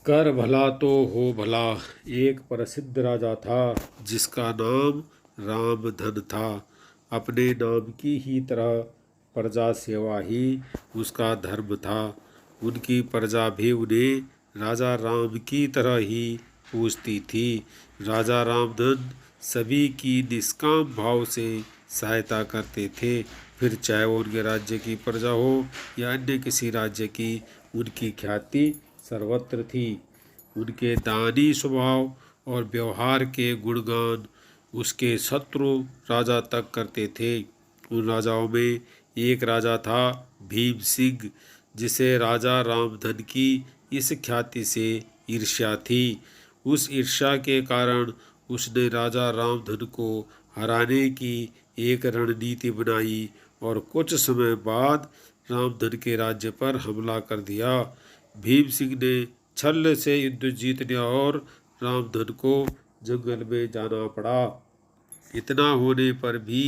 कर भला तो हो भला। एक प्रसिद्ध राजा था जिसका नाम रामधन था। अपने नाम की ही तरह प्रजा सेवा ही उसका धर्म था। उनकी प्रजा भी उन्हें राजा राम की तरह ही पूजती थी। राजा रामधन सभी की निष्काम भाव से सहायता करते थे, फिर चाहे वो उनके राज्य की प्रजा हो या अन्य किसी राज्य की। उनकी ख्याति सर्वत्र थी। उनके दानी स्वभाव और व्यवहार के गुणगान उसके शत्रु राजा तक करते थे। उन राजाओं में एक राजा था भीम सिंह, जिसे राजा रामधन की इस ख्याति से ईर्ष्या थी। उस ईर्ष्या के कारण उसने राजा रामधन को हराने की एक रणनीति बनाई और कुछ समय बाद रामधन के राज्य पर हमला कर दिया। भीम सिंह ने छल से युद्ध जीतने और रामधन को जंगल में जाना पड़ा। इतना होने पर भी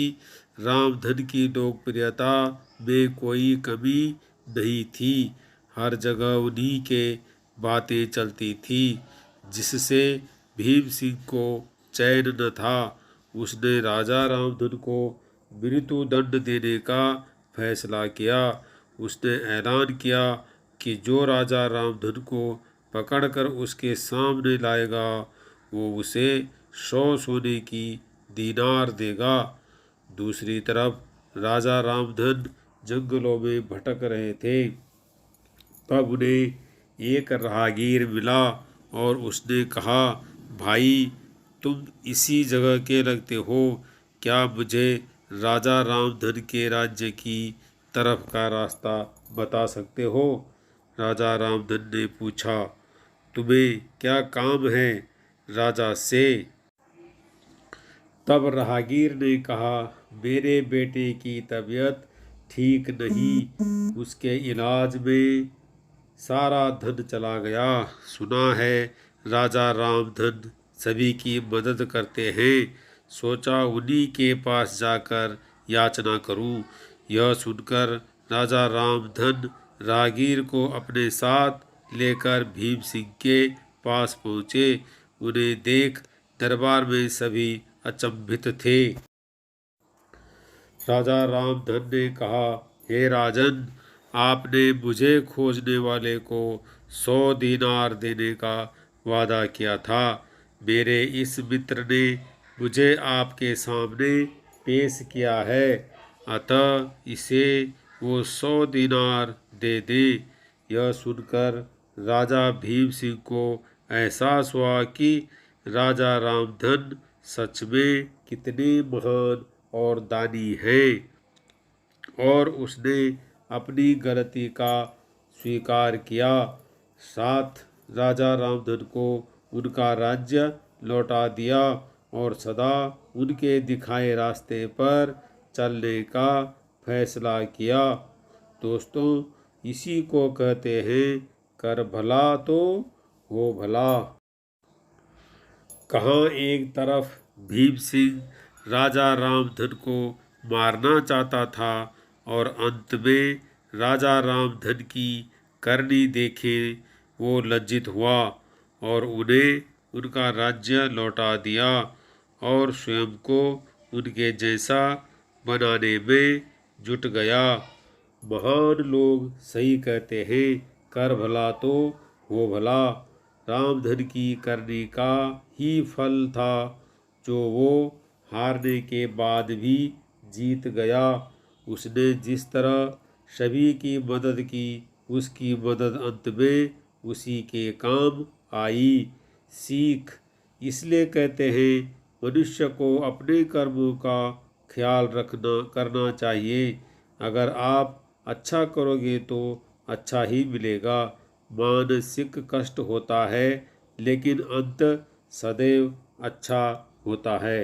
रामधन की लोकप्रियता में कोई कमी नहीं थी। हर जगह उन्हीं के बातें चलती थी, जिससे भीम सिंह को चैन न था। उसने राजा रामधन को मृत्यु दंड देने का फैसला किया। उसने ऐलान किया कि जो राजा रामधन को पकड़कर उसके सामने लाएगा वो उसे 100 सोने की दीनार देगा। दूसरी तरफ राजा रामधन जंगलों में भटक रहे थे। तब उन्हें एक राहगीर मिला और उसने कहा, भाई, तुम इसी जगह के लगते हो, क्या मुझे राजा रामधन के राज्य की तरफ का रास्ता बता सकते हो? राजा रामधन ने पूछा, तुम्हें क्या काम है राजा से? तब राहगीर ने कहा, मेरे बेटे की तबीयत ठीक नहीं, उसके इलाज में सारा धन चला गया। सुना है राजा रामधन सभी की मदद करते हैं, सोचा उन्हीं के पास जाकर याचना करूं। यह सुनकर राजा रामधन राहगीर को अपने साथ लेकर भीम सिंह के पास पहुँचे। उन्हें देख दरबार में सभी अचंभित थे। राजा रामधन ने कहा, हे राजन, आपने मुझे खोजने वाले को 100 दीनार देने का वादा किया था। मेरे इस मित्र ने मुझे आपके सामने पेश किया है, अतः इसे वो 100 दीनार दे दे। यह सुनकर राजा भीम सिंह को एहसास हुआ कि राजा रामधन सच में कितने महान और दानी हैं, और उसने अपनी गलती का स्वीकार किया। साथ राजा रामधन को उनका राज्य लौटा दिया और सदा उनके दिखाए रास्ते पर चलने का फैसला किया। दोस्तों, इसी को कहते हैं कर भला तो हो भला। कहाँ एक तरफ भीम सिंह राजा रामधन को मारना चाहता था और अंत में राजा रामधन की करनी देखे वो लज्जित हुआ और उन्हें उनका राज्य लौटा दिया और स्वयं को उनके जैसा बनाने में जुट गया। महान लोग सही कहते हैं, कर भला तो हो भला। रामधन की करनी का ही फल था जो वो हारने के बाद भी जीत गया। उसने जिस तरह सभी की मदद की, उसकी मदद अंत में उसी के काम आई। सीख इसलिए कहते हैं, मनुष्य को अपने कर्मों का ख्याल करना चाहिए। अगर आप अच्छा करोगे तो अच्छा ही मिलेगा। मानसिक कष्ट होता है, लेकिन अंत सदैव अच्छा होता है।